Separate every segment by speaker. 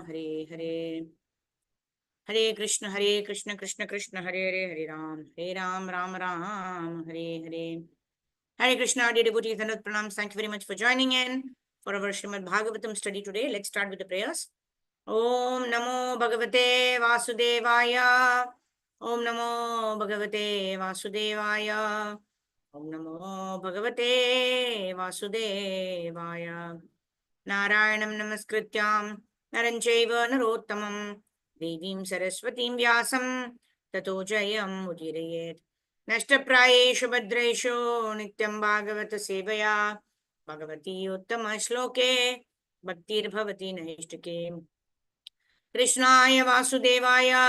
Speaker 1: Hare Hare. Hare Krishna, Krishna Krishna, Hare Hare, Hare Ram, Ram Ram, Hare Hare. Hare Krishna, dear devotees, and pranams. Thank you very much for joining in for our Srimad Bhagavatam study today. Let's start with the prayers. Om Namo Bhagavate Vasudevaya. Om Namo Bhagavate Vasudevaya. Om Namo Bhagavate Vasudevaya. Narayanam Namaskrityam Naranchaiva Narottamam Devim Saraswatim Vyasam Tato Jayam Udhirayet Nashtaprayeshu Bhadreshu Nityam Bhagavata Sevaya Bhagavati Uttama Shloke Bhaktir Bhavati Naishtake Krishnaya Vasudevaya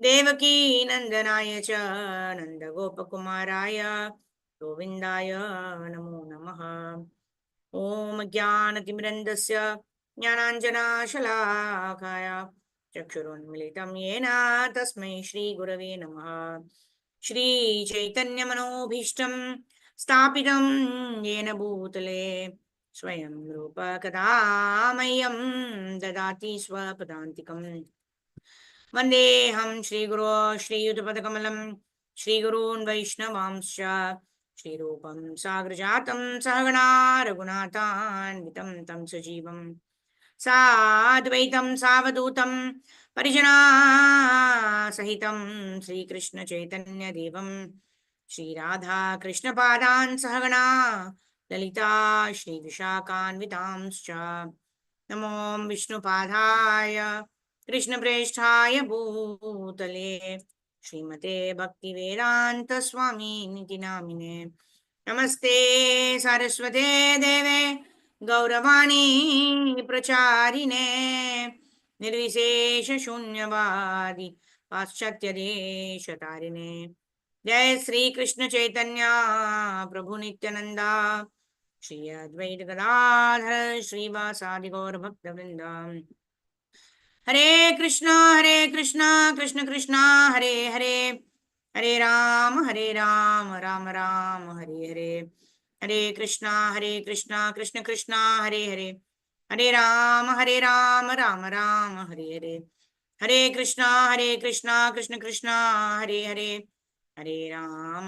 Speaker 1: Devaki Nandanaya Cha Nanda Gopakumaraya Govindaya Namo Namaha Om Jnanatimirandasya Jnananjana-shalakaya Chakshurunmilitam Yena Tasmai Shri Gurave Namaha Shri Chaitanya Manobhishtam Stapitam Yena Bhutale Swayam Rupa Kadamayam Dadati Swapadantikam Vandeham Shri Guru Shri Yuddhapadakamalam Shri Gurun Vaishnavamscha Shri Rupam Sagrajatam Sahagana Raghunathan Vitam Sajivam Sadvaitam Savadutam Parijana Sahitam Shri Krishna Chaitanya Devam Shri Radha Krishna Padan Sahagana Lalita Shri Vishakan Vitamscha Namo Vishnu Padaya Krishna Preshthaya Bhutale Srimate Bhakti Vedanta Swami Niti Namine Namaste Saraswate Deve Gauravani Pracharine Nirvisesha Shunyavadi Paschatya Deshatarine Jai Sri Krishna Chaitanya Prabhu Nityananda Shri Advaita Gadadhar Shri Vasadi Gaur Bhakta Vrindam Hare Krishna, Krishna Krishna, Hare Hare, Hare Ram, Ram Ram, Hare Hare. Hare Krishna, Krishna Krishna, Hare Hare. Hare Ram, Ram Ram, Hare Hare. Hare Krishna, Krishna Krishna, Hare Hare. Hare Ram,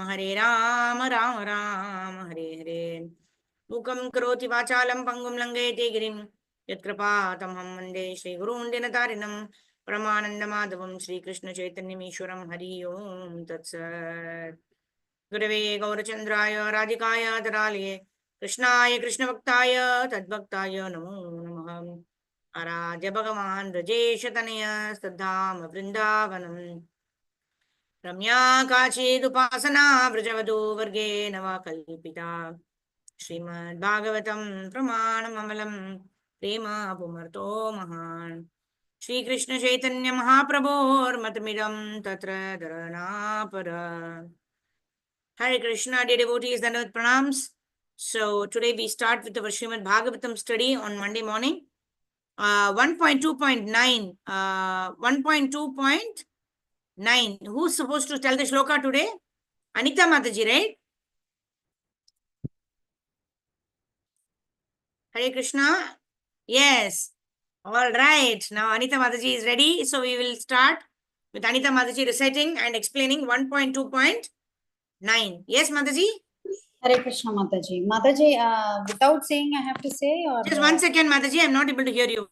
Speaker 1: Ram Ram, Hare Hare. Mukam karoti vachalam pangum langete girim. Yatkrapātamham vande Shri Gurun Dinatarinam Paramanandamādhavam Shri Krishna Chaitanyamīshwaram Hari Om Tatsat Gurave Gaurachandraya Radhikaya Dharālye Krishnāya Krishna Bhaktāya Tadbhaktāya Namo Namaha Aradhya Bhagavan Rajeshatanaya Saddhama Vrindavanam Ramya Kachidupasana Vrajavadu Varge Nava Kalpita Srimad Bhagavatam Pramanam Amalam Prema Pumarto Mahan Shri Krishna Chaitanya Mahaprabhor Matamiram Tatra Dharana Para Hare Krishna, dear devotees, Dandavat Pranams. So today we start with our Srimad Bhagavatam study on Monday morning. 1.2.9. 1.2.9. Who's supposed to tell the shloka today? Anita Mataji, right? Hare Krishna. Yes. All right. Now Anita Mataji is ready. So we will start with Anita Mataji reciting and explaining 1.2.9. Yes, Mataji?
Speaker 2: Hare Krishna, Mataji. Mataji, without saying I have to say, or...
Speaker 1: Just 1 second, Mataji. I'm not able to hear you.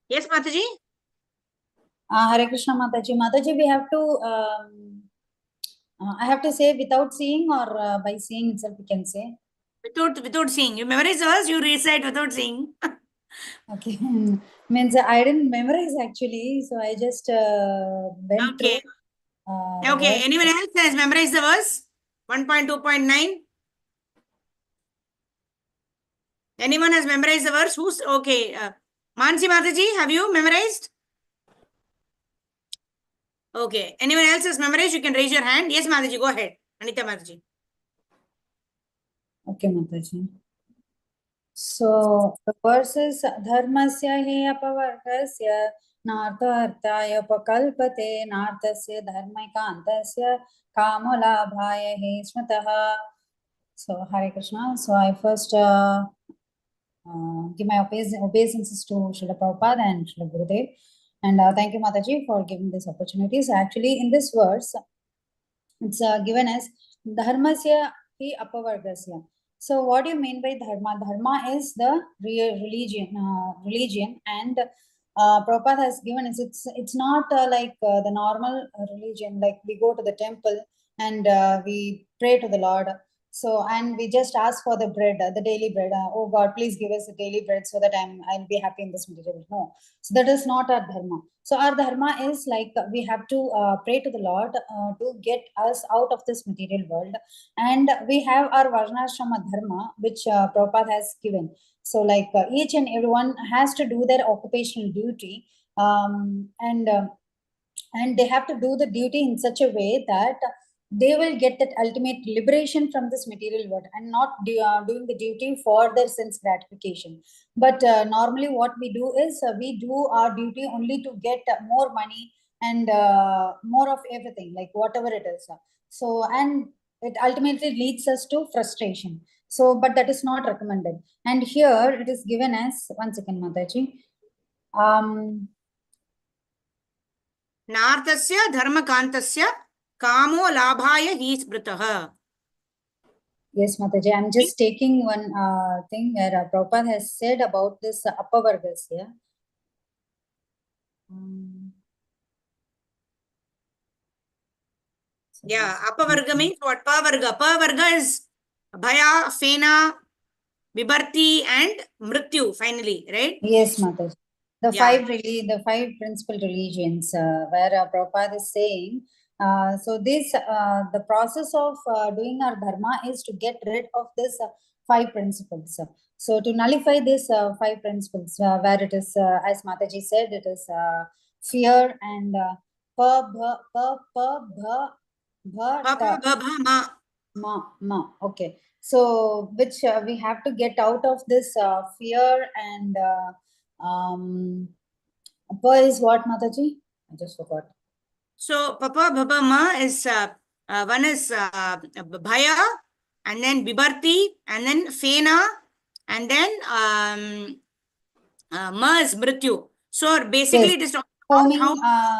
Speaker 1: Yes, Mataji?
Speaker 2: Hare Krishna, Mataji. Mataji, we have to... I have to say without seeing, or by seeing itself we can say?
Speaker 1: Without seeing. You memorize the verse, you recite without seeing.
Speaker 2: Okay. Means I didn't memorize actually, so I just went through.
Speaker 1: Okay. Anyone else has memorized the verse? 1.2.9. Anyone has memorized the verse? Who's okay? Mansi Mataji, have you memorized? Okay. Anyone else has memorized? You can raise your hand. Yes, Mataji, go ahead. Anita Mataji.
Speaker 2: Okay, Mataji. So the verse is Dharmasya he apavargasya नार्थार्थाय नार्थस्य धर्मैकान्तस्य कामलाभाय हि स्मृतः. So Hare Krishna. So I first give my obeisances to Srila Prabhupada and Srila Gurudev. And thank you, Mataji, for giving this opportunity. So actually, in this verse, it's given as dharmasya hi apavargasya. So what do you mean by dharma? Dharma is the real religion, and Prabhupada has given us. It's not like the normal religion, like we go to the temple and we pray to the Lord. So and we just ask for the bread, the daily bread. Oh God, please give us the daily bread so that I'll be happy in this material. No, so that is not our dharma. So our dharma is like we have to pray to the Lord to get us out of this material world, and we have our varnashrama dharma, which Prabhupada has given. So like each and everyone has to do their occupational duty, and they have to do the duty in such a way that they will get that ultimate liberation from this material world, and not doing the duty for their sense gratification. But normally what we do is we do our duty only to get more money and more of everything, like whatever it is. So and it ultimately leads us to frustration. So but that is not recommended. And here it is given as, one second Mataji,
Speaker 1: नार्थस्य धर्मकान्तस्य कामो लाभाय हि स्मृतः.
Speaker 2: Yes, Mataji, I'm just taking one thing where Prabhupada has said about this apavargasya.
Speaker 1: Yeah, apavarga means what? Pavarga. Pavarga is bhaya, fena, vibharti, and mrityu, finally, right?
Speaker 2: Yes, Mataji. The
Speaker 1: Yeah.
Speaker 2: the five principal religions, where Prabhupada is saying, so this the process of doing our dharma is to get rid of this five principles. So to nullify this five principles, where it is, as Mataji said, it is fear and pa bha pa pa bha bha
Speaker 1: Pa,
Speaker 2: ta.
Speaker 1: pa, bha, ma.
Speaker 2: Okay. So which we have to get out of this fear and pa is what, Mataji? I just forgot.
Speaker 1: So, papa, baba, ma is one is bhaya, and then vibharti, and then fena, and then ma is mrityu. So, basically,
Speaker 2: Yes.
Speaker 1: it is talking about
Speaker 2: Foaming,
Speaker 1: how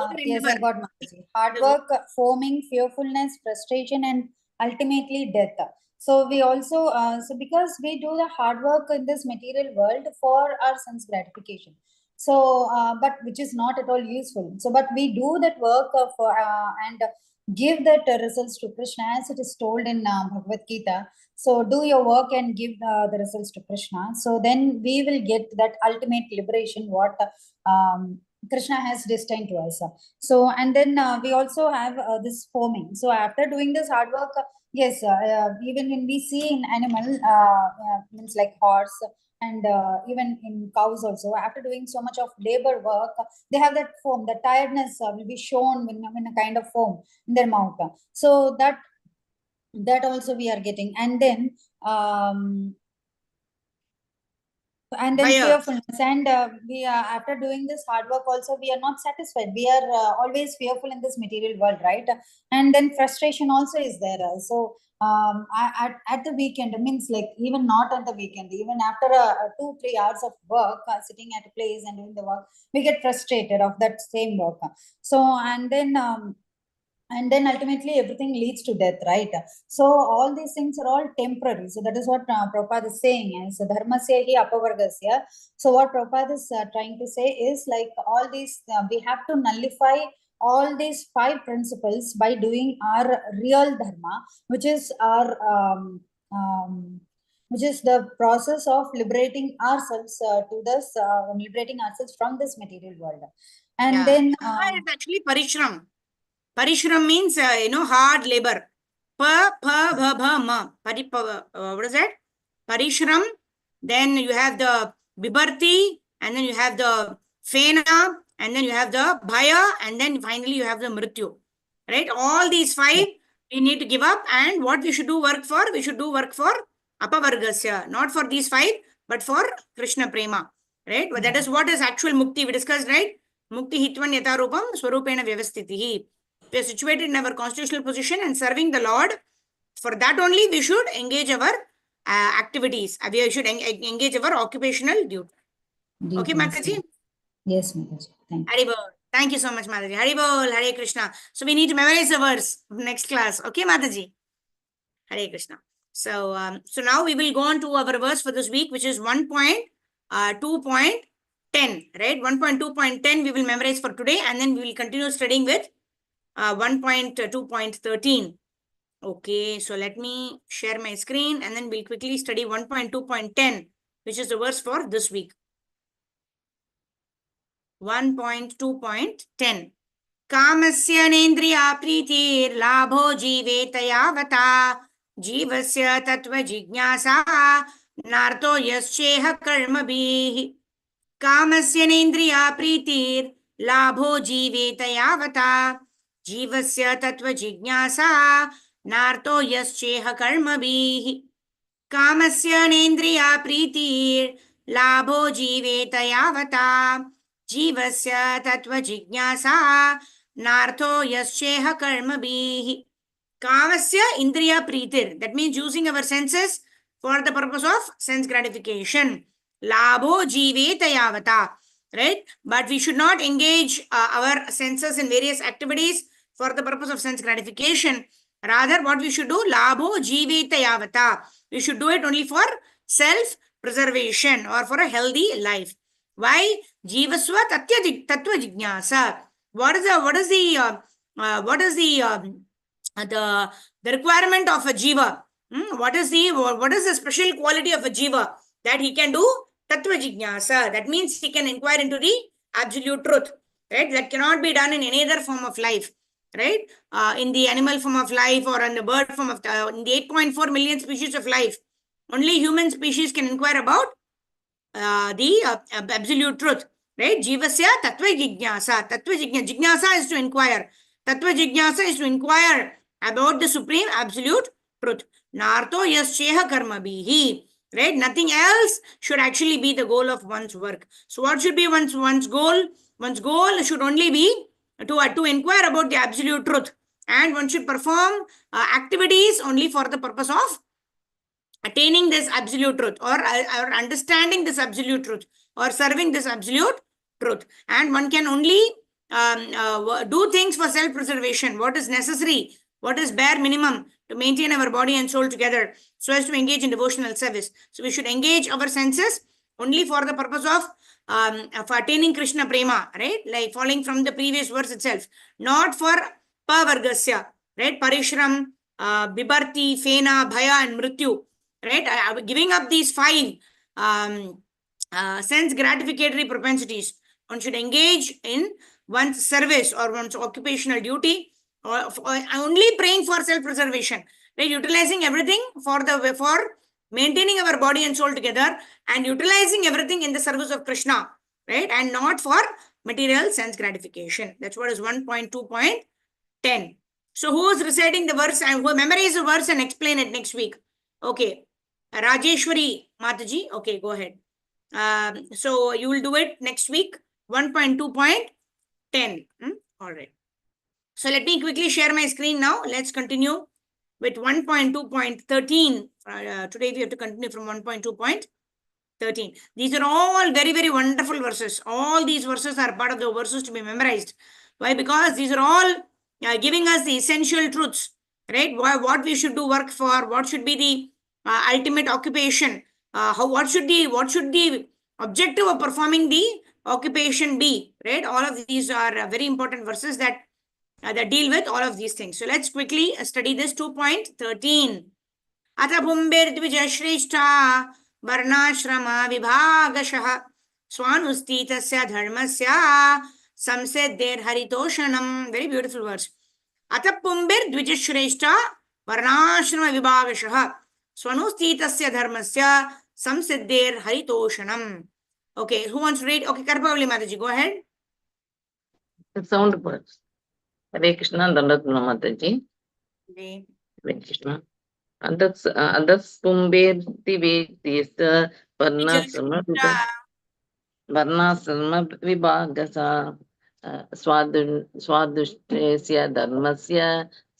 Speaker 1: to
Speaker 2: yes, I
Speaker 1: endure.
Speaker 2: got Mataji. Hard work, foaming, fearfulness, frustration, and ultimately death. So we also, so because we do the hard work in this material world for our sense gratification. So, but which is not at all useful. So, but we do that work for and give that results to Krishna, as it is told in Bhagavad Gita. So, do your work and give the results to Krishna. So then we will get that ultimate liberation. What Krishna has destined to us. So, and then we also have this foaming. So, after doing this hard work, yes, even when we see in animal, means like horse and even in cows also, after doing so much of labor work, they have that foam. The tiredness will be shown in a kind of foam in their mouth. So that also we are getting. And then
Speaker 1: Bhaya.
Speaker 2: fearfulness, and we are, after doing this hard work also, we are not satisfied. We are always fearful in this material world, right? And then frustration also is there. So at the weekend, means like even not at the weekend, even after 2-3 hours of work, sitting at a place and doing the work, we get frustrated of that same work. So and then ultimately everything leads to death, right? So all these things are all temporary. So that is what Prabhupada is saying. And so dharmasya hi apavargasya. So what Prabhupada is trying to say is like all these, we have to nullify all these five principles by doing our real dharma, which is our which is the process of liberating ourselves liberating ourselves from this material world. And
Speaker 1: Yeah.
Speaker 2: then
Speaker 1: Japa is actually parishram. Parishram means, hard labor. Pa, pa, bha, bha, ma. What is that? Parishram. Then you have the vibharti, and then you have the fena, and then you have the bhaya, and then finally you have the mrityu. Right? All these five we need to give up. And what we should do work for? We should do work for apavargasya. Not for these five, but for Krishna prema. Right? But that is what is actual mukti we discussed, right? Mukti hitvan yata rupam swarupena vyavastitihi. We are situated in our constitutional position and serving the Lord. For that only we should engage our activities. We should engage our occupational duty. Okay,
Speaker 2: Duties.
Speaker 1: Mataji?
Speaker 2: Yes, Mataji. Thank you.
Speaker 1: Haribol. Thank you so much, Mataji. Haribol, Hare Krishna. So we need to memorize the verse next class. Okay, Mataji? Hare Krishna. So, so now we will go on to our verse for this week, which is 1.2.10, right? 1.2.10 we will memorize for today, and then we will continue studying with 1.2.13. Okay, so let me share my screen, and then we'll quickly study 1.2.10, which is the verse for this week. 1.2.10. कामस्य नेन्द्रिया प्रीतिर्लाभो जीवेत यावता जीवस्य तत्त्वजिज्ञासा नार्तो यश्चेह कर्मभिः कामस्य नेन्द्रिया प्रीतिर्लाभो जीवेत यावता जीवस्य तत्त्वजिज्ञासा नार्तो यश्चेह कर्मभिः कामस्य नेन्द्रिया प्रीतिर्लाभो जीवेत यावता जीवस्य तत्त्वजिज्ञासा नार्थो यश्चेह कर्मभिः. Kamasya indriya preetir. That means using our senses for the purpose of sense gratification. Labho jiveta yavata. Right? But we should not engage our senses in various activities for the purpose of sense gratification. Rather, what we should do? Labho jiveta yavata. We should do it only for self-preservation or for a healthy life. Why? Jivasva tattva jignasa. What is the requirement of a jiva? What is the special quality of a jiva that he can do? Tattva jignasa. That means he can inquire into the absolute truth, right? That cannot be done in any other form of life, right? In the animal form of life or in the bird form of in the 8.4 million species of life, only human species can inquire about the absolute truth, right? Jivasya tattva jignasa. Jignasa is to inquire. Tattva jignasa is to inquire about the supreme absolute truth. Narto yascheha karma bihi. Right? Nothing else should actually be the goal of one's work. So what should be one's goal? One's goal should only be to inquire about the absolute truth. And one should perform activities only for the purpose of attaining this absolute truth or understanding this absolute truth or serving this absolute truth. And one can only do things for self-preservation, what is necessary, what is bare minimum to maintain our body and soul together so as to engage in devotional service. So we should engage our senses only for the purpose of attaining Krishna prema, right? Like following from the previous verse itself, not for pavargasya, right? Parishram, bibarti, fena, bhaya and mrityu. Right, giving up these 5 sense gratificatory propensities. One should engage in one's service or one's occupational duty, or only praying for self-preservation. Right, utilizing everything for maintaining our body and soul together, and utilizing everything in the service of Krishna, right, and not for material sense gratification. That's what is 1.2.10. So who is reciting the verse and who memorize the verse and explain it next week? Okay. Rajeshwari Mataji, okay, go ahead. So you will do it next week, 1.2.10. All right. So let me quickly share my screen now. Let's continue with 1.2.13. Today we have to continue from 1.2.13. These are all very, very wonderful verses. All these verses are part of the verses to be memorized. Why? Because these are all giving us the essential truths, right? What we should do work for, what should be the ultimate occupation, what should the objective of performing the occupation be, right? All of these are very important verses that deal with all of these things. So let's quickly study this 2.13. Atha bhumbir dvijashreshtha varnashrama vibhagashah swanustitasya dharmasya samsedder haritoshanam. Very beautiful verse. Atha bhumbir dvijashreshtha varnashrama vibhagashah Swanustitasya dharmasya samsiddher haritoshanam. Okay, who wants to read? Okay, Karpavali Mataji, go ahead.
Speaker 3: The sound words. Hare Krishna, Dandatuna Mataji.
Speaker 1: Okay.
Speaker 3: Hare Krishna. Adas Pumbir Tivesa Varnasama Vibhagasa स्वादुष्टेस्य धर्मस्य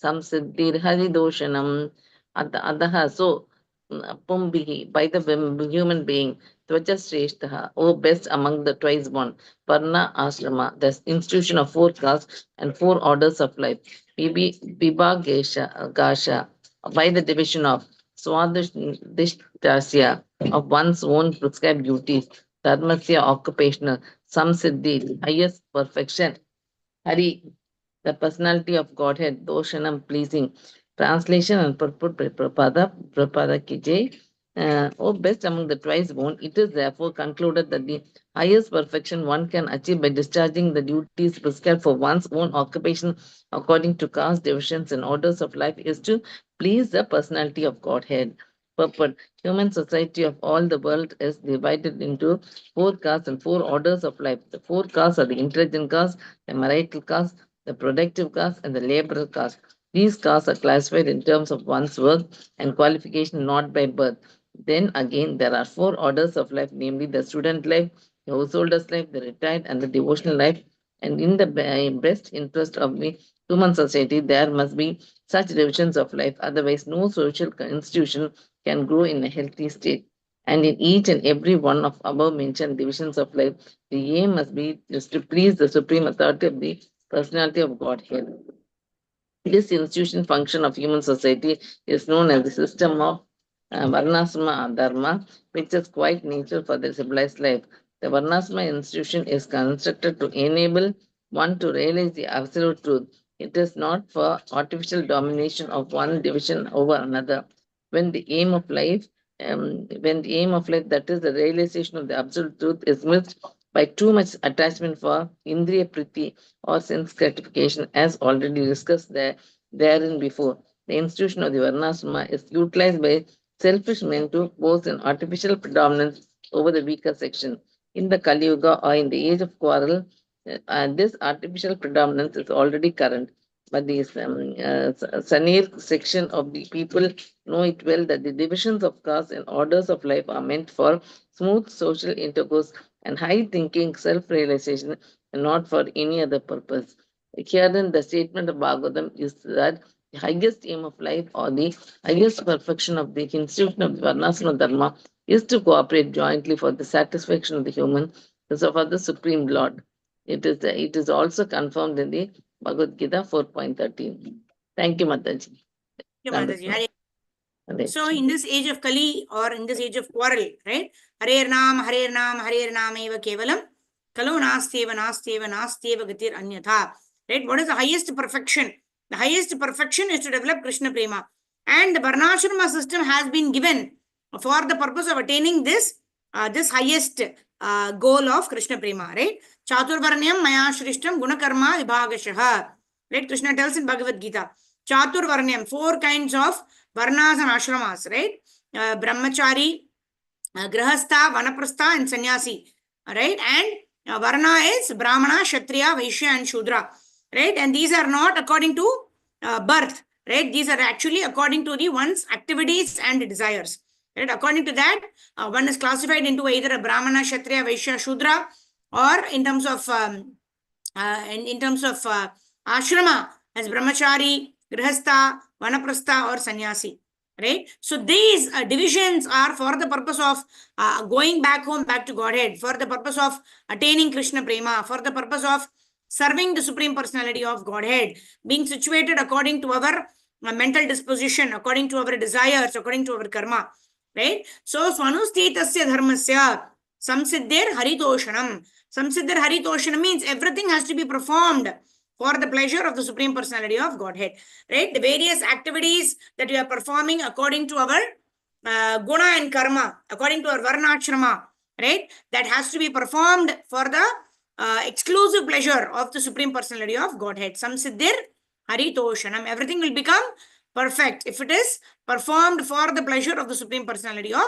Speaker 3: संसिद्धिर्हरिदोषणम् अतः so Pumbihi, by the human being, Tvaja Shrestha, O best among the twice born, Varna Ashrama, the institution of four castes and four orders of life, Biba Gasha, by the division of Swadishtasya, of one's own prescribed duties, Dharmasya occupational, Samsiddhi, highest perfection, Hari, the personality of Godhead, Doshanam pleasing. Translation and purport by Prabhupada Kijay. O best among the twice born, it is therefore concluded that the highest perfection one can achieve by discharging the duties prescribed for one's own occupation according to caste divisions and orders of life is to please the personality of Godhead. Purport. Human society of all the world is divided into four castes and four orders of life. The four castes are the intelligent caste, the marital caste, the productive caste, and the laborer caste. These castes are classified in terms of one's work and qualification, not by birth. Then again, there are four orders of life, namely the student life, the householder's life, the retired, and the devotional life. And in the best interest of the human society, there must be such divisions of life. Otherwise, no social institution can grow in a healthy state. And in each and every one of above mentioned divisions of life, the aim must be just to please the supreme authority of the personality of Godhead. This institution function of human society is known as the system of Varnasrama Dharma, which is quite natural for the civilized life. The Varnasrama institution is constructed to enable one to realize the absolute truth. It is not for artificial domination of one division over another. When the aim of life, that is the realization of the absolute truth, is missed by too much attachment for indriya priti or sense gratification, as already discussed therein before. The institution of the Varnasrama is utilized by selfish men to pose an artificial predominance over the weaker section. In the Kali Yuga or in the age of quarrel, this artificial predominance is already current. But the Sanir section of the people know it well that the divisions of caste and orders of life are meant for smooth social intercourse and high thinking self realization and not for any other purpose. Herein, the statement of Bhagavatam is that the highest aim of life or the highest perfection of the institution of the Varnasrama Dharma is to cooperate jointly for the satisfaction of the human, as of the Supreme Lord. It is also confirmed in the Bhagavad Gita 4.13. Thank you, Mataji.
Speaker 1: Mataji. So in this age of Kali or in this age of quarrel, right? Hare Nam eva kevalam kalu nasteva gatir anyatha. Right? What is the highest perfection? The highest perfection is to develop Krishna Prema. And the Varnashrama system has been given for the purpose of attaining this highest goal of Krishna Prema, right? Chaturvarnyam maya shrishtam gunakarma vibhagashaha. Right? Krishna tells in Bhagavad Gita. Chaturvarnyam, four kinds of varnas and ashramas, right? Brahmachari, grahastha, vanaprastha, and sannyasi, right? And varna is brahmana, kshatriya, vaishya, and shudra, right? And these are not according to birth, right? These are actually according to the one's activities and desires, right? According to that, one is classified into either a brahmana, kshatriya, vaishya, shudra, or in terms of ashrama as brahmachari, grihastha, vanaprastha, or sannyasi, right? So these divisions are for the purpose of going back home, back to Godhead, for the purpose of attaining Krishna Prema, for the purpose of serving the Supreme Personality of Godhead, being situated according to our mental disposition, according to our desires, according to our karma, right? So swanustitasya dharmasya samsiddhir haritoshanam. Samsiddhir haritoshanam means everything has to be performed for the pleasure of the Supreme Personality of Godhead, right? The various activities that we are performing according to our guna and karma, according to our varnashrama, right? That has to be performed for the exclusive pleasure of the Supreme Personality of Godhead. Samsiddhir haritoshanam. Everything will become perfect if it is performed for the pleasure of the Supreme Personality of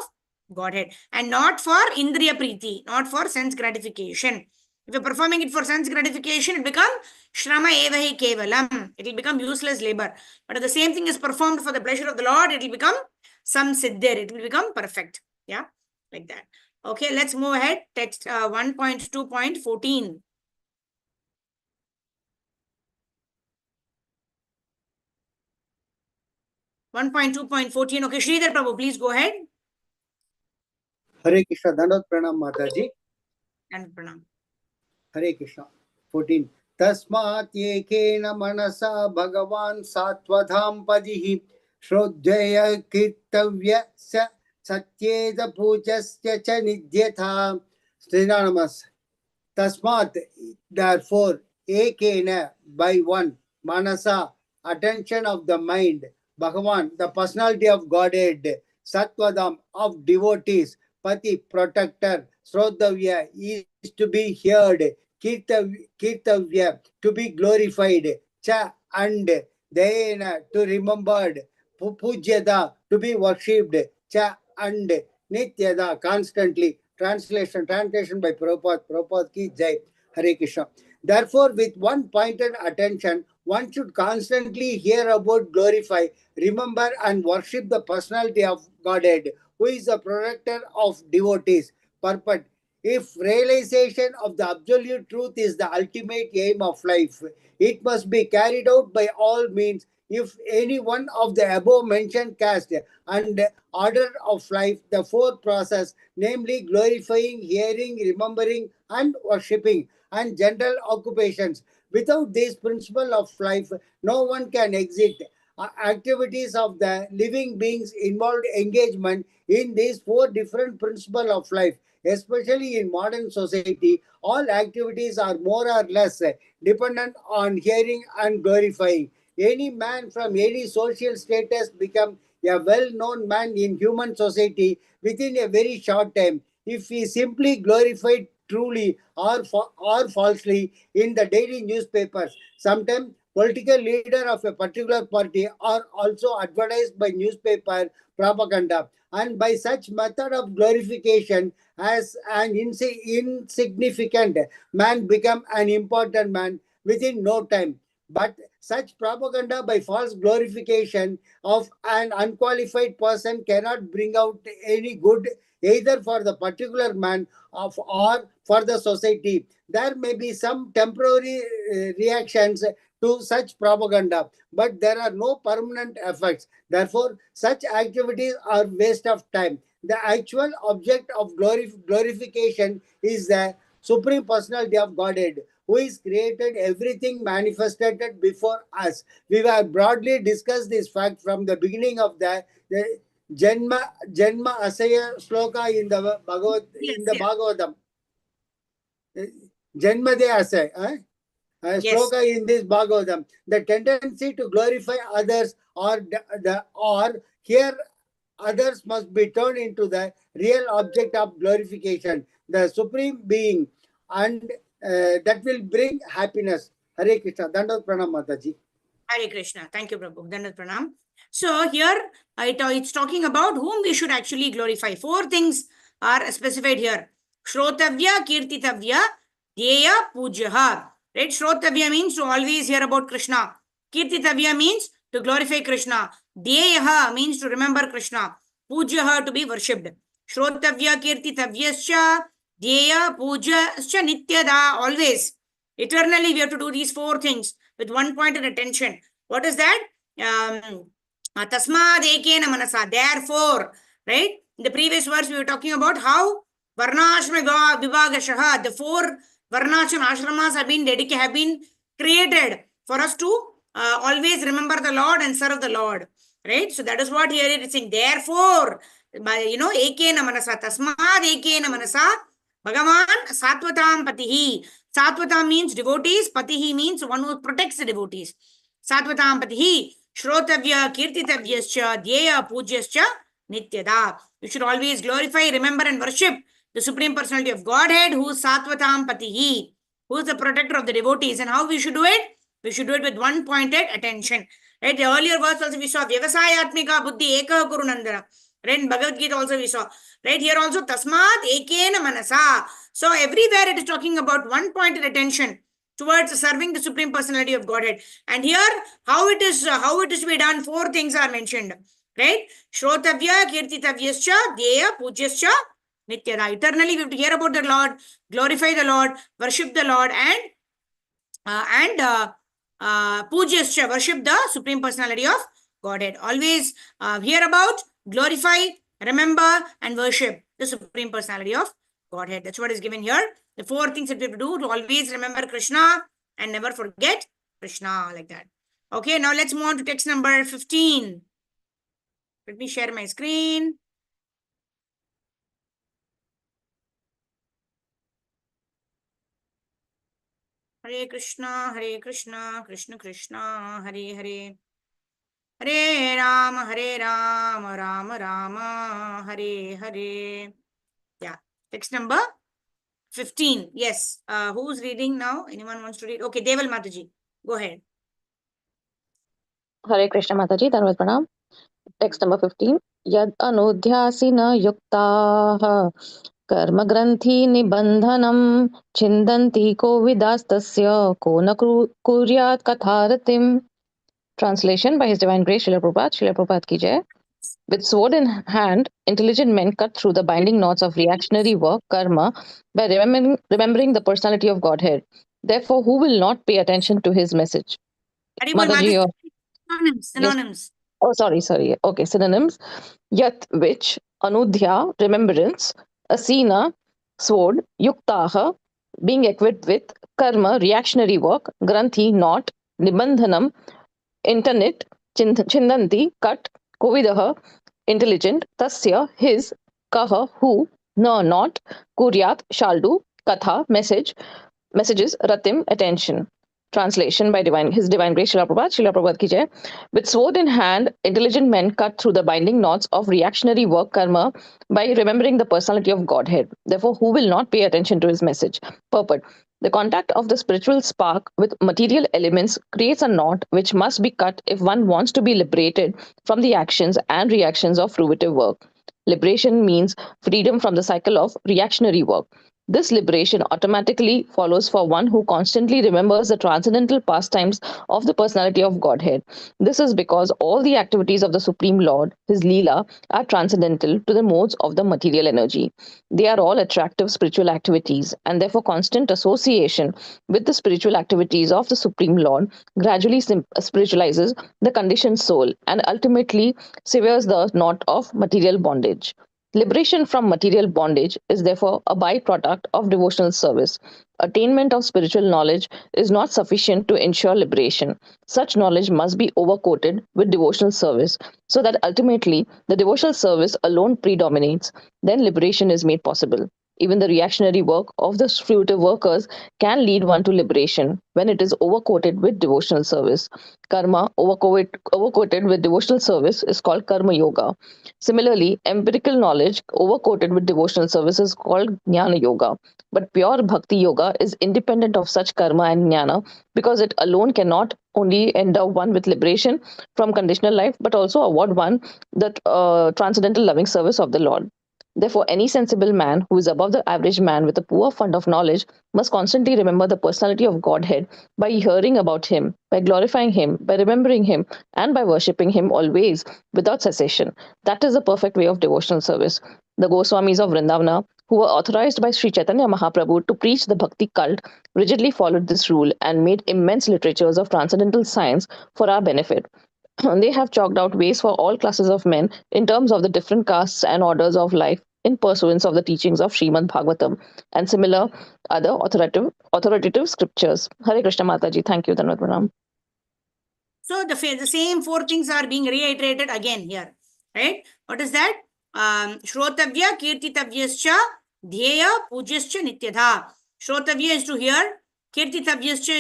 Speaker 1: Godhead and not for indriya priti, not for sense gratification. If you're performing it for sense gratification, it becomes shrama evahi kevalam. It will become useless labor. But if the same thing is performed for the pleasure of the Lord, it will become samsiddhir. It will become perfect. Yeah, like that. Okay, let's move ahead. Text 1.2.14. 1.2.14. Okay, Sridhar Prabhu, please go ahead.
Speaker 4: Hare Krishna, Dandot Pranam Mataji.
Speaker 1: And Pranam.
Speaker 4: Hare Krishna. 14. Tasmat yekena manasa bhagavan satvadham padihi shrodhaya kirtavya sa satyeda pujasya cha nidyatha. Srinanamas. Tasmat, therefore, ekena, by one, manasa, attention of the mind, Bhagavan, the personality of Godhead, Satvadam, of devotees, Pati, protector, Srodhavya, is to be heard, Kirtavya, to be glorified, Cha, and Dayena, to remembered, Pujyada, to be worshipped, Cha, and Nityada, constantly. Translation by Prabhupada. Prabhupada ki jai. Hare Krishna. Therefore, with one pointed attention, one should constantly hear about, glorify, remember, and worship the personality of Godhead, who is the protector of devotees. Purport. If realization of the absolute truth is the ultimate aim of life, it must be carried out by all means. If any one of the above mentioned caste and order of life, the fourth process, namely glorifying, hearing, remembering, and worshipping, and general occupations. Without this principle of life, no one can exist. Activities of the living beings involved engagement in these four different principles of life. Especially in modern society, all activities are more or less dependent on hearing and glorifying. Any man from any social status become a well-known man in human society within a very short time if he simply glorified truly or falsely in the daily newspapers. Sometimes political leader of a particular party are also advertised by newspaper propaganda, and by such method of glorification as an insignificant man become an important man within no time. But such propaganda by false glorification of an unqualified person cannot bring out any good either for the particular man or for the society. There may be some temporary reactions to such propaganda, but there are no permanent effects. Therefore, such activities are waste of time. The actual object of glorification is the Supreme Personality of Godhead, who is created everything manifested before us. We have broadly discussed this fact from the beginning of the Janma Asaya Sloka in the Bhagavatam. Janmade Asaya. Sloka in this Bhagavatam. The tendency to glorify others or here others must be turned into the real object of glorification, the Supreme Being, and that will bring happiness. Hare Krishna. Dandavat Pranam Mataji.
Speaker 1: Hare Krishna. Thank you, Prabhu. Dandavat Pranam. So here it's talking about whom we should actually glorify. Four things are specified here. Shrotavya, Kirtitavya, Dheya, Pujaha. Right? Shrotavya means to always hear about Krishna. Kirtitavya means to glorify Krishna. Dheyaha means to remember Krishna. Pujaha to be worshipped. Shrotavya, Kirtitavyascha, Dheya, Pujascha, Nityada. Always. Eternally we have to do these four things with one pointed attention. What is that? Tasmad ekena manasa. Therefore, right? In the previous verse, we were talking about how Varnashrama Vibhagashaha, the four Varnashram ashramas have been created for us to always remember the Lord and serve the Lord. Right? So that is what here it is saying. Therefore, ekena manasa. Tasmad ekena manasa. Bhagavan Satvatam Patihi. Satvatam means devotees. Patihi means one who protects the devotees. Satvatam Patihi. Shrotavya Kirtitavyascha Dheya Pujaschya Nityada. You should always glorify, remember, and worship the Supreme Personality of Godhead, who is Satvatam Patihi, who is the protector of the devotees. And how we should do it? We should do it with one pointed attention. Right? The earlier verse also we saw Vyavasayatmika Buddhi Eka Kurunandara. Right? In Bhagavad Gita also we saw. Right here also Tasmat Ekena Manasa. So everywhere it is talking about one pointed attention towards serving the Supreme Personality of Godhead. And here how it is to be done, four things are mentioned. Right? Shrotavya, Kirtitavyascha, Dheya, Pujaschya, Nityada. Eternally we have to hear about the Lord, glorify the Lord, worship the Lord, and Pujaschya, worship the Supreme Personality of Godhead. Always hear about, glorify, remember, and worship the Supreme Personality of Godhead. That's what is given here. The 4 things that we have to do to always remember Krishna and never forget Krishna, like that. Okay, now let's move on to text number 15. Let me share my screen. Hare Krishna, Krishna Krishna, Hare Hare. Hare Ram, Rama, Hare Hare. Yeah, text number 15. Yes. Who's reading now? Anyone wants to read? Okay, Deval Mataji. Go ahead.
Speaker 5: Hare Krishna Mataji, Dhanavad Pranam. Text number 15. Yad anudhyasina yuktaha karma granthi nibandhanam chindanti ko vidastasya ko na kuryat katharatim. Translation by His Divine Grace Srila Prabhupada. Srila Prabhupada ki jai. With sword in hand, intelligent men cut through the binding knots of reactionary work, karma, by remembering the personality of Godhead. Therefore, who will not pay attention to his message?
Speaker 1: Haribol
Speaker 5: Mataji,
Speaker 1: Mataji. Synonyms.
Speaker 5: Oh, sorry. Okay, synonyms. Yat, which, anudhya, remembrance, asina, sword, yuktaha, being equipped with, karma, reactionary work, granthi, knot, nibandhanam, internet, chindanti, cut, kovidaha, intelligent, tasya, his, kaha, who, na, not, kuryat, shall do, katha, messages, ratim, attention. Translation by His Divine Grace Srila Prabhupada ki jai. With sword in hand, intelligent men cut through the binding knots of reactionary work karma by remembering the personality of Godhead. Therefore, who will not pay attention to his message? Purport. The contact of the spiritual spark with material elements creates a knot which must be cut if one wants to be liberated from the actions and reactions of fruitive work. Liberation means freedom from the cycle of reactionary work. This liberation automatically follows for one who constantly remembers the transcendental pastimes of the personality of Godhead. This is because all the activities of the Supreme Lord, his Leela, are transcendental to the modes of the material energy. They are all attractive spiritual activities, and therefore constant association with the spiritual activities of the Supreme Lord gradually spiritualizes the conditioned soul and ultimately severs the knot of material bondage. Liberation from material bondage is therefore a byproduct of devotional service. Attainment of spiritual knowledge is not sufficient to ensure liberation. Such knowledge must be overcoated with devotional service so that ultimately the devotional service alone predominates. Then liberation is made possible. Even the reactionary work of the fruitive workers can lead one to liberation when it is overcoated with devotional service. Karma overcoated with devotional service is called karma yoga. Similarly, empirical knowledge overcoated with devotional service is called jnana yoga. But pure bhakti yoga is independent of such karma and jnana because it alone cannot only endow one with liberation from conditional life but also award one the transcendental loving service of the Lord. Therefore, any sensible man who is above the average man with a poor fund of knowledge must constantly remember the personality of Godhead by hearing about him, by glorifying him, by remembering him, and by worshipping him always without cessation. That is the perfect way of devotional service. The Goswamis of Vrindavana, who were authorized by Sri Chaitanya Mahaprabhu to preach the Bhakti cult, rigidly followed this rule and made immense literatures of transcendental science for our benefit. They have chalked out ways for all classes of men in terms of the different castes and orders of life in pursuance of the teachings of Srimad Bhagavatam and similar other authoritative scriptures. Hare Krishna Mataji. Thank you, Dhanavad Pranam.
Speaker 1: So the same 4 things are being reiterated again here, right? What is that? Shrotavya, kirtitavyascha, dhyeya, pujyascha, nityadha. Shrotavya is to hear. Kirtitavyascha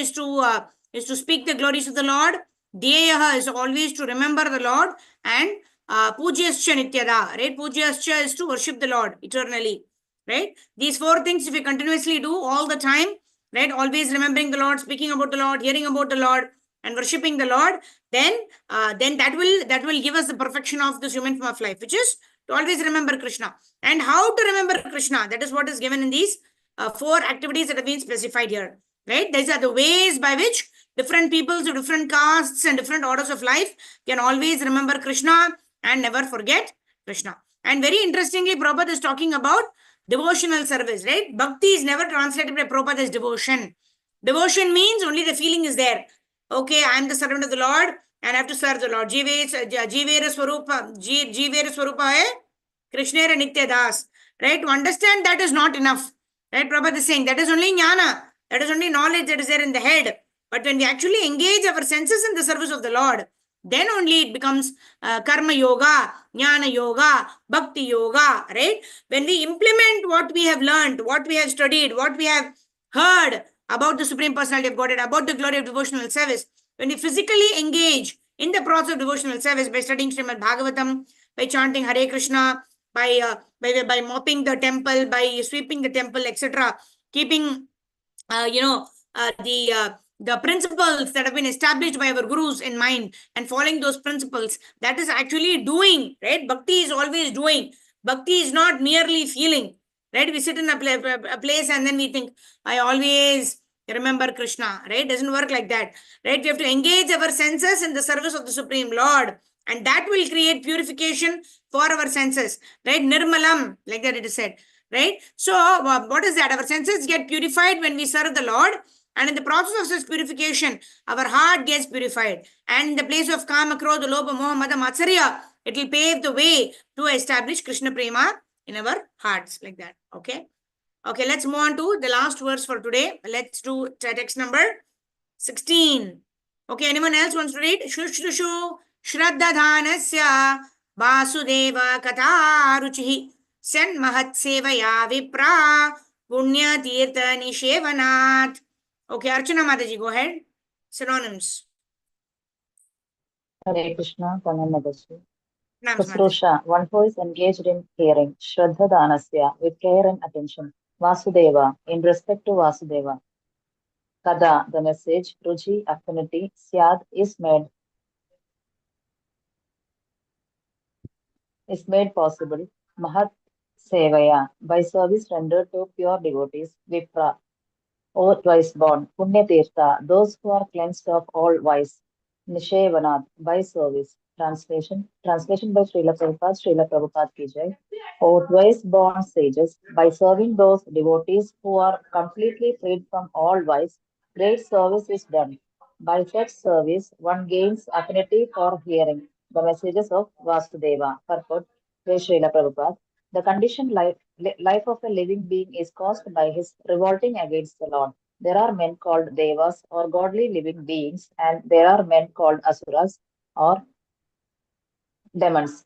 Speaker 1: is to speak the glories of the Lord. Dhyeya is always to remember the Lord. And pujyascha, nityadha, right? Pujyascha is to worship the Lord eternally, right? These 4 things if we continuously do all the time, right? Always remembering the Lord, speaking about the Lord, hearing about the Lord, and worshipping the Lord, then that will give us the perfection of this human form of life, which is to always remember Krishna. And how to remember Krishna, that is what is given in these 4 activities that have been specified here, right? These are the ways by which different peoples of different castes and different orders of life can always remember Krishna and never forget Krishna. And very interestingly, Prabhupada is talking about devotional service, right? Bhakti is never translated by Prabhupada as devotion. Devotion means only the feeling is there. Okay, I am the servant of the Lord and I have to serve the Lord. Jivera Swarupa, Jivera Swarupa hai Krishnera Nitya Das. Right? To understand that is not enough. Right? Prabhupada is saying that is only jnana. That is only knowledge that is there in the head. But when we actually engage our senses in the service of the Lord, then only it becomes karma yoga, jnana yoga, bhakti yoga, right? When we implement what we have learned, what we have studied, what we have heard about the Supreme Personality of Godhead, about the glory of devotional service, when we physically engage in the process of devotional service by studying Srimad Bhagavatam, by chanting Hare Krishna, by mopping the temple, by sweeping the temple, etc., keeping the principles that have been established by our gurus in mind and following those principles, that is actually doing, right? Bhakti is always doing. Bhakti is not merely feeling, right? We sit in a place and then we think, I always remember Krishna, right? Doesn't work like that, right? We have to engage our senses in the service of the Supreme Lord, and that will create purification for our senses, right? Nirmalam, like that it is said, right? So what is that? Our senses get purified when we serve the Lord, and in the process of such purification, our heart gets purified. And in the place of Kama, Krodha, Lobha, Moha, Mada, Matsarya, it will pave the way to establish Krishna Prema in our hearts, like that. Okay. Okay, let's move on to the last verse for today. Let's do text number 16. Okay, anyone else wants to read? Shushushu Shraddha Dhanasya Vasudeva Katha Ruchihi Sen Mahat Sevaya Vipra Punya Tirtha Nishevanat. Okay, Archana Mataji, go ahead. Synonyms.
Speaker 6: Hare Krishna, Pranamadashi.
Speaker 1: Naams Mataji.
Speaker 6: Susrusha, one who is engaged in hearing, Shraddha Dhanasya, with care and attention. Vasudeva, in respect to Vasudeva. Kada, the message, Ruchi, affinity, Syad, is made possible. Mahat Sevaya, by service rendered to pure devotees. Vipra, O twice born. Punya Tirtha, those who are cleansed of all vice. Nishevanat, by service. Translation by Srila Prabhupada ki jai. O twice born sages, by serving those devotees who are completely freed from all vice, great service is done. By such service, one gains affinity for hearing the messages of Vasudeva. Purport, by Srila Prabhupada. The conditioned life of a living being is caused by his revolting against the Lord. There are men called devas or godly living beings, and there are men called asuras or demons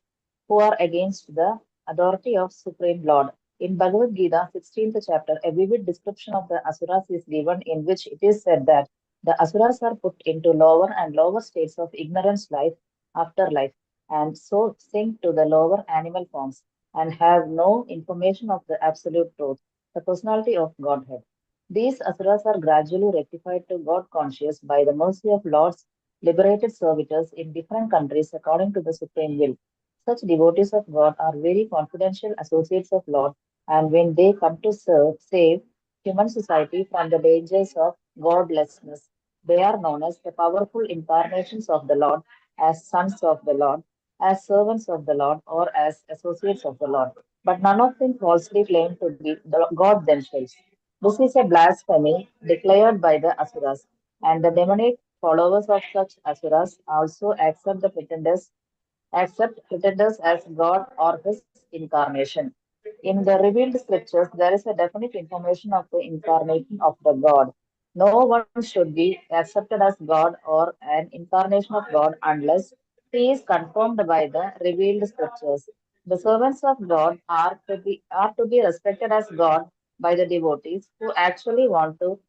Speaker 6: who are against the authority of Supreme Lord. In Bhagavad Gita, 16th chapter, a vivid description of the asuras is given, in which it is said that the asuras are put into lower and lower states of ignorance life after life, and so sink to the lower animal forms and have no information of the absolute truth, the personality of Godhead. These asuras are gradually rectified to God conscious by the mercy of Lord's liberated servitors in different countries according to the supreme will. Such devotees of God are very confidential associates of Lord, and when they come to save human society from the dangers of godlessness, they are known as the powerful incarnations of the Lord, as sons of the Lord, as servants of the Lord, or as associates of the Lord. But none of them falsely claim to be God themselves. This is a blasphemy declared by the Asuras, and the demonic followers of such asuras also accept pretenders as God or his incarnation. In the revealed scriptures, there is a definite information of the incarnation of the God. No one should be accepted as God or an incarnation of God unless he is confirmed by the revealed scriptures. The servants of God are to be respected as God by the devotees who actually want to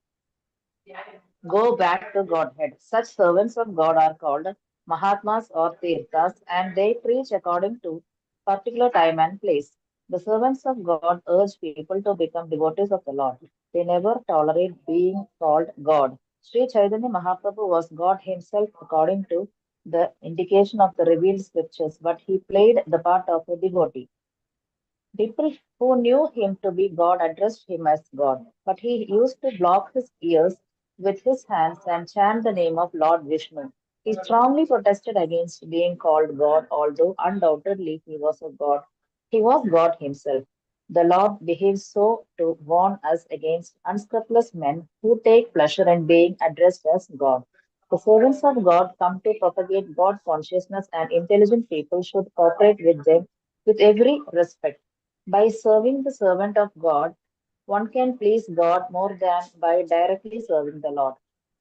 Speaker 6: go back to Godhead. Such servants of God are called Mahatmas or Tirthas, and they preach according to particular time and place. The servants of God urge people to become devotees of the Lord. They never tolerate being called God. Sri Chaitanya Mahaprabhu was God himself according to the indication of the revealed scriptures, but he played the part of a devotee. People who knew him to be God addressed him as God, but he used to block his ears with his hands and chant the name of Lord Vishnu. He strongly protested against being called God, although undoubtedly he was a God. He was God himself. The Lord behaves so to warn us against unscrupulous men who take pleasure in being addressed as God. The servants of God come to propagate God consciousness, and intelligent people should cooperate with them with every respect. By serving the servant of God, one can please God more than by directly serving the Lord.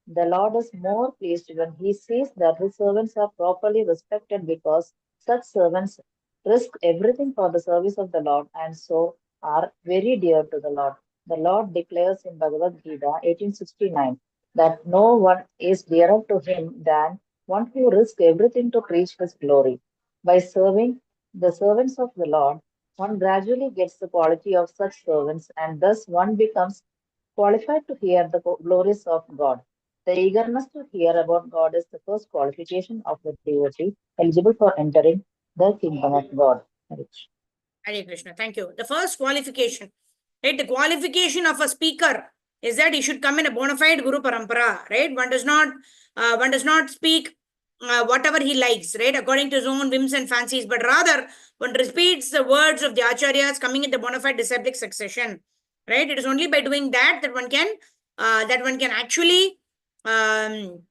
Speaker 6: The Lord is more pleased when he sees that his servants are properly respected because such servants risk everything for the service of the Lord and so are very dear to the Lord. The Lord declares in Bhagavad Gita 1869 that no one is dearer to him than one who risks everything to preach his glory. By serving the servants of the Lord, one gradually gets the quality of such servants, and thus one becomes qualified to hear the glories of God. The eagerness to hear about God is the first qualification of the devotee eligible for entering the kingdom of God.
Speaker 1: Hare Krishna. Thank you. The first qualification, right? The qualification of a speaker is that he should come in a bona fide Guru Parampara, right? One does not speak whatever he likes, right? According to his own whims and fancies, but rather one repeats the words of the acharyas coming in the bona fide disciplic succession, right? It is only by doing that that one can actually one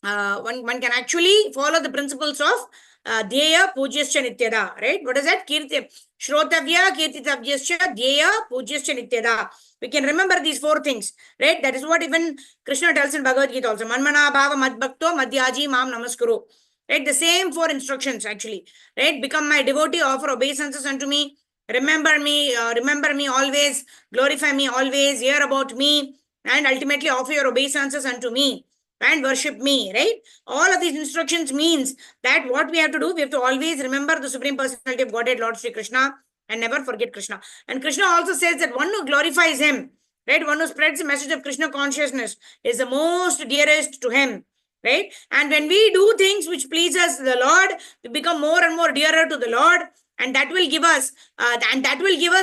Speaker 1: can actually follow the principles of Dheya Pujyascha Nityada, right? What is that? Shrotavya Kirtitavyaschya Dheya Pujyascha Nityada. We can remember these four things, right? That is what even Krishna tells in Bhagavad Gita also. Manmana Bhava Madbhakto Madhyaji Mam Namaskuru. Right? The same four instructions actually, right? Become my devotee, offer obeisances unto me, remember me always, glorify me always, hear about me, and ultimately offer your obeisances unto me and worship me, right? All of these instructions means that what we have to do, we have to always remember the Supreme Personality of Godhead, Lord Sri Krishna, and never forget Krishna. And Krishna also says that one who glorifies him, right? One who spreads the message of Krishna consciousness is the most dearest to him, right? And when we do things which pleases the Lord, we become more and more dearer to the Lord, and that will give us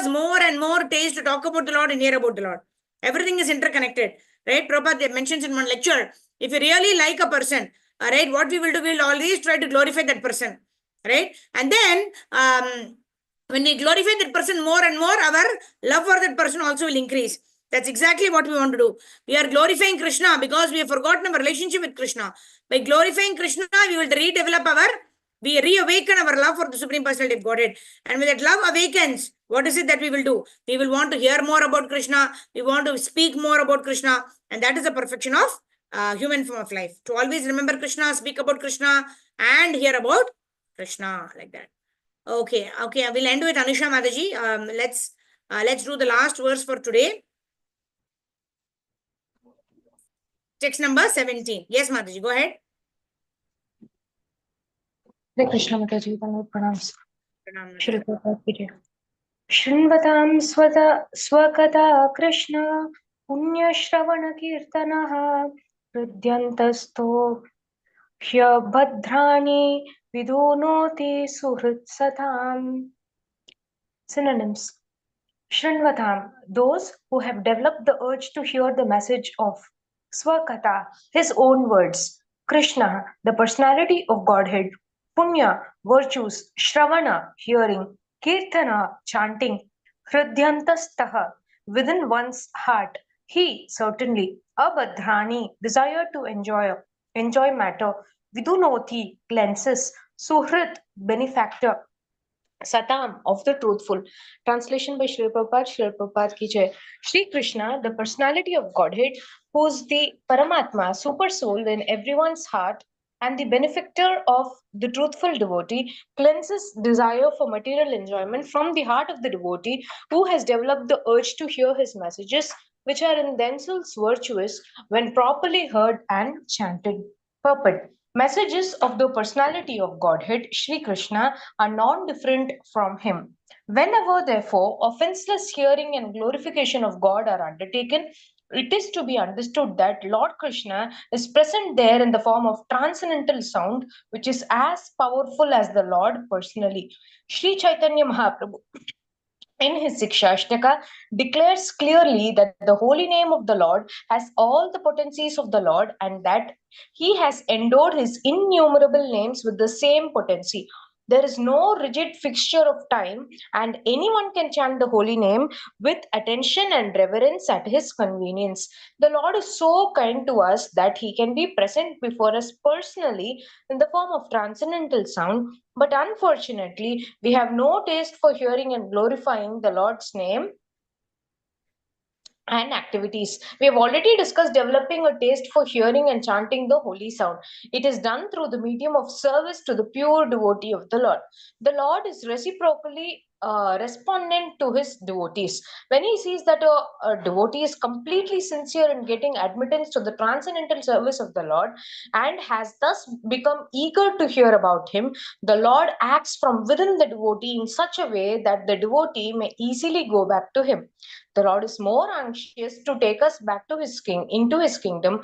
Speaker 1: more and more taste to talk about the Lord and hear about the Lord. Everything is interconnected, right? Prabhupada mentions in one lecture, if you really like a person, right, what we will do, we will always try to glorify that person, right? And then when we glorify that person more and more, our love for that person also will increase. That's exactly what we want to do. We are glorifying Krishna because we have forgotten our relationship with Krishna. By glorifying Krishna, we will we reawaken our love for the Supreme Personality of Godhead. And when that love awakens, what is it that we will do? We will want to hear more about Krishna. We want to speak more about Krishna. And that is the perfection of human form of life. To always remember Krishna, speak about Krishna, and hear about Krishna, like that. Okay, we'll end with Anusha Mataji. Let's do the last verse for today. Text number 17. Yes, Mataji, go ahead.
Speaker 5: Hare Krishna Mataji, pranams.
Speaker 1: Pranam, Mataji.
Speaker 5: Shri Prabhupada period. Shrinvatam swakata Krishna punya shravana kirtanaha hridyantasto hyabhadrani vidunoti suhrit satam. Synonyms. Shrinvatam, those who have developed the urge to hear the message of Swakatha, his own words, Krishna, the personality of Godhead, Punya, virtues, Shravana, hearing, Kirtana, chanting, Hridyantastaha, within one's heart, he certainly, Abhadrani, desire to enjoy matter, Vidunoti, cleanses, Suhrit, benefactor, Satam, of the truthful. Translation by Srila Prabhupada ki jai. Sri Krishna, the personality of Godhead, who is the Paramatma, super soul in everyone's heart, and the benefactor of the truthful devotee, cleanses desire for material enjoyment from the heart of the devotee who has developed the urge to hear his messages, which are in themselves virtuous when properly heard and chanted. Purport. Messages of the personality of Godhead, Sri Krishna, are non-different from him. Whenever, therefore, offenseless hearing and glorification of God are undertaken, it is to be understood that Lord Krishna is present there in the form of transcendental sound, which is as powerful as the Lord personally. Sri Chaitanya Mahaprabhu, in his Sikshashtaka, declares clearly that the holy name of the Lord has all the potencies of the Lord, and that he has endowed his innumerable names with the same potency.
Speaker 7: There is no rigid fixture of time, and anyone can chant the holy name with attention and reverence at his convenience. The Lord is so kind to us that he can be present before us personally in the form of transcendental sound, but unfortunately, we have no taste for hearing and glorifying the Lord's name and activities. We have already discussed developing a taste for hearing and chanting the holy sound. It is done through the medium of service to the pure devotee of the Lord. The Lord is reciprocally respondent to his devotees. When he sees that a devotee is completely sincere in getting admittance to the transcendental service of the Lord and has thus become eager to hear about him, the Lord acts from within the devotee in such a way that the devotee may easily go back to him. The Lord is more anxious to take us back to his into his kingdom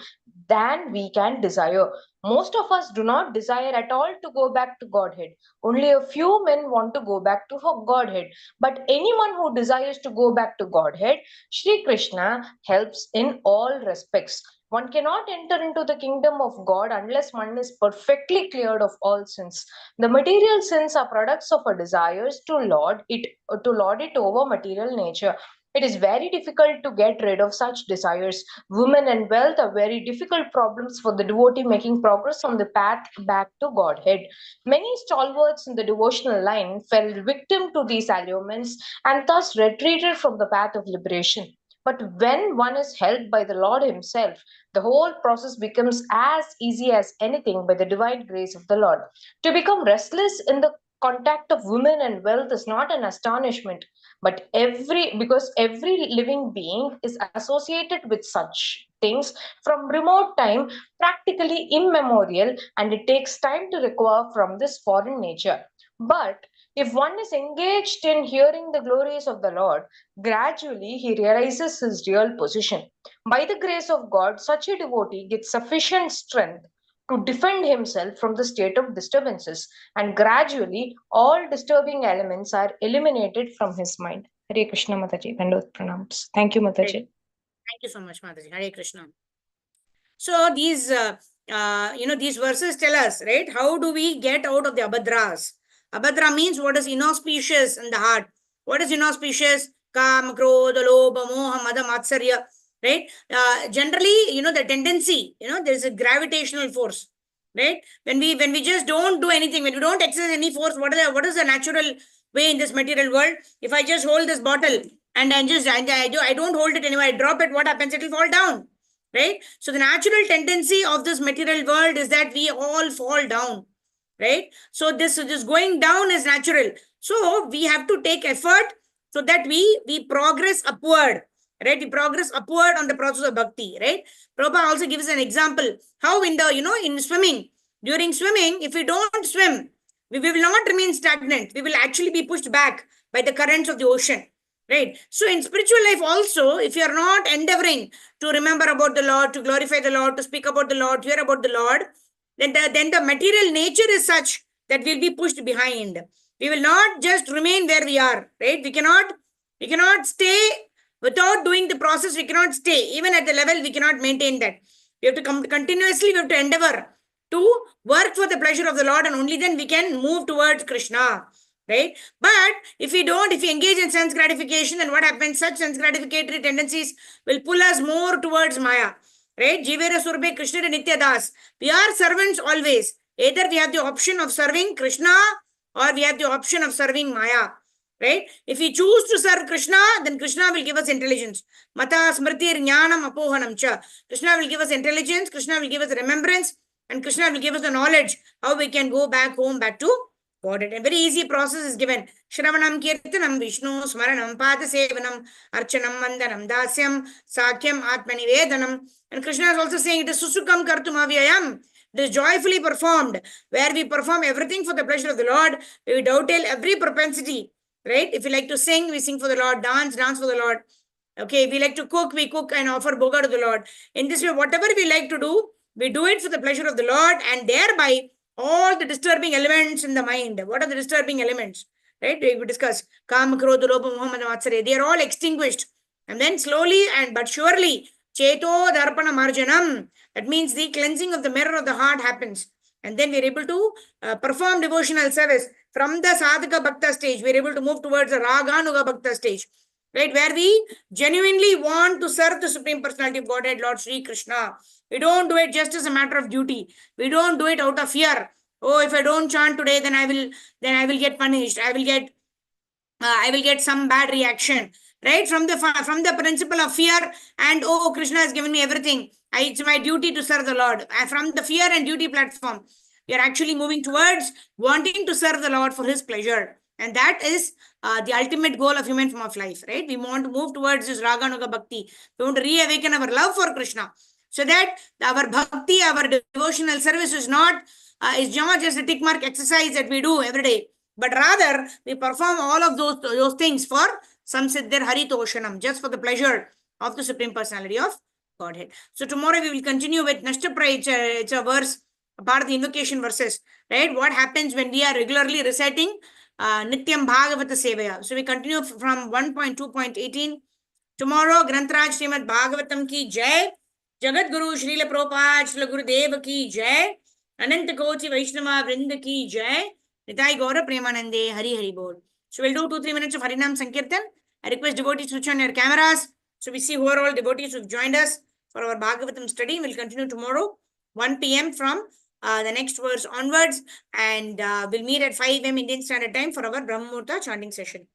Speaker 7: than we can desire. Most of us do not desire at all to go back to Godhead. Only a few men want to go back to Godhead. But anyone who desires to go back to Godhead, Sri Krishna helps in all respects. One cannot enter into the kingdom of God unless one is perfectly cleared of all sins. The material sins are products of our desires to lord it over material nature. It is very difficult to get rid of such desires. Women and wealth are very difficult problems for the devotee making progress on the path back to Godhead. Many stalwarts in the devotional line fell victim to these allurements and thus retreated from the path of liberation. But when one is helped by the Lord Himself, the whole process becomes as easy as anything by the divine grace of the Lord. To become restless in the contact of women and wealth is not an astonishment, but because every living being is associated with such things from remote time, practically immemorial, and it takes time to recover from this foreign nature. But if one is engaged in hearing the glories of the Lord, gradually he realizes his real position. By the grace of God, such a devotee gets sufficient strength to defend himself from the state of disturbances, and gradually all disturbing elements are eliminated from his mind. Hare Krishna Mataji, Dandot Pranams. Thank you, Mataji.
Speaker 1: Thank you so much, Mataji. Hare Krishna. So these, these verses tell us, right? How do we get out of the abhadras? Abhadra means what is inauspicious in the heart. What is inauspicious? Kam, krodha, lobha, moha, mada, matsarya, right? Generally, the tendency, there is a gravitational force, right? When we just don't do anything, when we don't exercise any force, what is the natural way in this material world? If I just hold this bottle and I don't hold it anymore, I drop it, what happens? It will fall down, right? So the natural tendency of this material world is that we all fall down, right? So this going down is natural. So we have to take effort so that we progress upward, right? We progress upward on the process of bhakti, right? Prabhupada also gives an example how in in swimming, during swimming, if we don't swim, we will not remain stagnant. We will actually be pushed back by the currents of the ocean, right? So in spiritual life also, if you are not endeavoring to remember about the Lord, to glorify the Lord, to speak about the Lord, to hear about the Lord, then the material nature is such that we'll be pushed behind. We will not just remain where we are, right? We cannot stay without doing the process. We cannot stay. Even at the level, we cannot maintain that. We have to continuously, we have to endeavor to work for the pleasure of the Lord, and only then we can move towards Krishna, right? But if we engage in sense gratification, then what happens? Such sense gratificatory tendencies will pull us more towards Maya, right? Jivera Surbe Krishna Nitya Das. We are servants always. Either we have the option of serving Krishna or we have the option of serving Maya, right? If we choose to serve Krishna, then Krishna will give us intelligence. Mata Smritir Jnanam Apohanam Cha. Krishna will give us intelligence, Krishna will give us remembrance, and Krishna will give us the knowledge how we can go back home, back to Godhead. A very easy process is given. Shravanam Kirtanam Vishnu Smaranam Pada Sevanam Archanam Mandanam Dasyam Sakyam Atmanivedanam. And Krishna is also saying it is Susukam Kartum Avyayam. It is joyfully performed, where we perform everything for the pleasure of the Lord. We dovetail every propensity, right? If we like to sing, we sing for the Lord. Dance for the Lord. Okay, if we like to cook, we cook and offer bhoga to the Lord. In this way, whatever we like to do, we do it for the pleasure of the Lord, and thereby all the disturbing elements in the mind. What are the disturbing elements? Right? We discuss Kam, Krodha, Lobha, Moha, Mada, Matsarya. They are all extinguished. And then slowly but surely, Cheto Darpana Marjanam. That means the cleansing of the mirror of the heart happens. And then we are able to perform devotional service. From the Sadhaka Bhakta stage, we're able to move towards the Raganuga Bhakta stage, right? Where we genuinely want to serve the Supreme Personality of Godhead, Lord Sri Krishna. We don't do it just as a matter of duty. We don't do it out of fear. Oh, if I don't chant today, then I will get punished. I will get some bad reaction, right? From the principle of fear, and oh, Krishna has given me everything. It's my duty to serve the Lord. From the fear and duty platform, we are actually moving towards wanting to serve the Lord for His pleasure, and that is the ultimate goal of human form of life, right? We want to move towards this Raganuga Bhakti. We want to reawaken our love for Krishna, so that our bhakti, our devotional service is not just a tick mark exercise that we do every day, but rather we perform all of those things for Samsiddhir Haritoshanam, just for the pleasure of the Supreme Personality of Godhead. So tomorrow we will continue with Nashtapra. It's a verse, a part of the invocation verses, right? What happens when we are regularly reciting Nityam Bhagavata Sevaya. So we continue from 1.2.18. Tomorrow, Grantraj Srimad Bhagavatam ki Jai, Jagat Guru Srila Prabhupada Srila Gurudev ki Jai, Anant Kochi Vaishnava Vrinda ki Jai, Nitai Gaura Premanande, Hari Hari Bol. So we'll do 2-3 minutes of Harinam Sankirtan. I request devotees to switch on your cameras. So we see who are all devotees who've joined us for our Bhagavatam study. We'll continue tomorrow, 1 p.m. from the next verse onwards. And we'll meet at 5 a.m. Indian Standard Time for our Brahmamurta chanting session.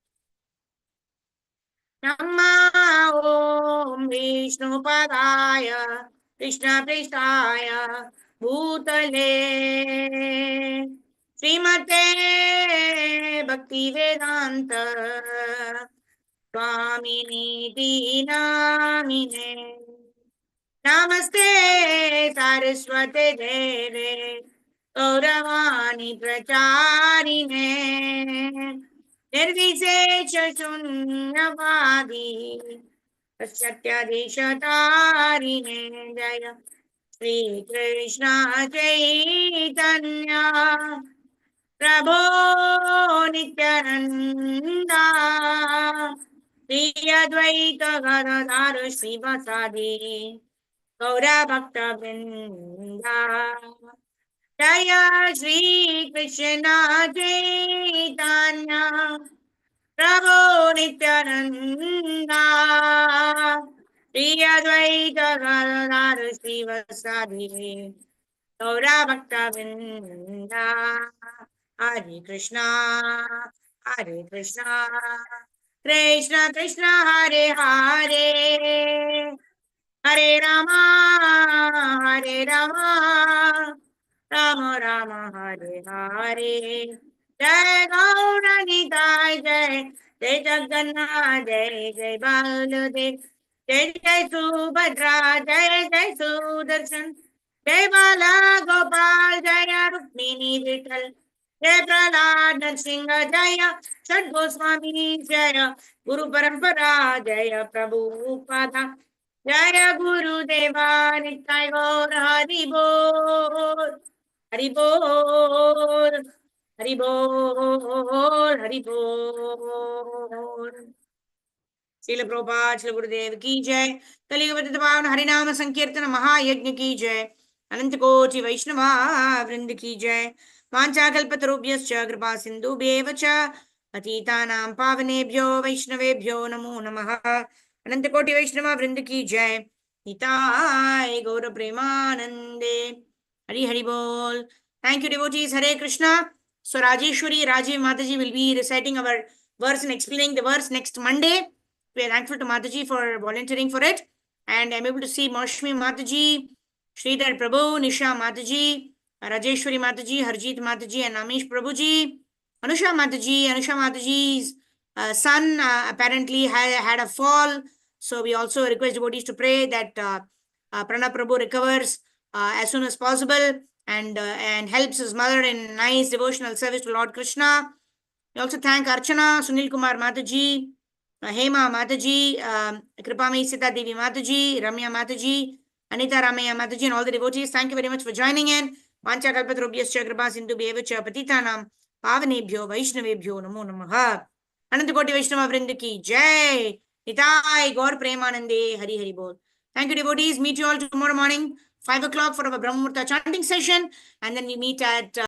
Speaker 1: Namma Om Vishnu Padaya Krishna Prishaya Bhutale Srimate Bhakti Vedanta Swamini Dinamine Namaste Saraswate Deve Gauravani Pracharine Nirvisecha Shunyavadi Satyadeshatarine Jaya Sri Krishna Chaitanya Prabhu Nityananda Sri Advaita Gadadhara Srivasadi Gaura Bhakta Vrinda Jaya Sri Krishna Chaitanya Prabhu Nityananda Sri Advaita Gadadhara Srivasadi Gaura Bhakta Vrinda Hare Krishna Krishna Krishna Hare Hare Hare Rama Rama Rama Hare Hare Jai Gaura Nitai Jai Jai Jagannath Jai Jai Baladev Jai Jai Subhadra Jai Jai Sudarshan Jai Bala Gopal Jaya Rukmini Vittal Jai Prahlad Narsingha Jaya Shad Goswami Jaya Guru Parampara Jaya Prabhupada Jaya Guru Deva Nitai Gaur Hari Bol Hari Bol Hari Bol Hari Bol Srila Prabhupada Srila Gurudev ki Jai Kaliga Pavan Harinama Sankirtana Mahayajna ki Jai Anant Koti Vaishnava Vrind ki Jai Vancha Kalpatarubhyascha Kripa Sindhubhyeva cha Patitanam Pavanebhyo Vaishnavebhyo Namo Namaha Anant Koti Vaishnava Vrind ki Jai Nitai Gaura Premanande Hari Hari Bol. Thank you, devotees. Hare Krishna. So Rajeshwari Rajiv Mataji will be reciting our verse and explaining the verse next Monday. We are thankful to Mataji for volunteering for it. And I'm able to see Maushmi Mataji, Sridhar Prabhu, Nisha Mataji, Rajeshwari Mataji, Harjeet Mataji, and Amish Prabhuji. Anusha Mataji's son apparently had a fall. So we also request devotees to pray that Pranab Prabhu recovers as soon as possible and helps his mother in nice devotional service to Lord Krishna. We also thank Archana, Sunil Kumar Mataji, Hema Mataji, Kripami Sita Devi Mataji, Ramya Mataji, Anita Ramaya Mataji, and all the devotees. Thank you very much for joining in. Vancha Kalpatarubhyascha Kripa Sindhu Bhevacha Patitanam Pavanebhyo Vaishnavebhyo Namo Namaha. Ananta Koti Vaishnava Vrinda ki Jai. Nitai Gaur Premanande Hari Hari Bol. Thank you, devotees. Meet you all tomorrow morning, 5 o'clock for our Brahmamurta chanting session. And then we meet at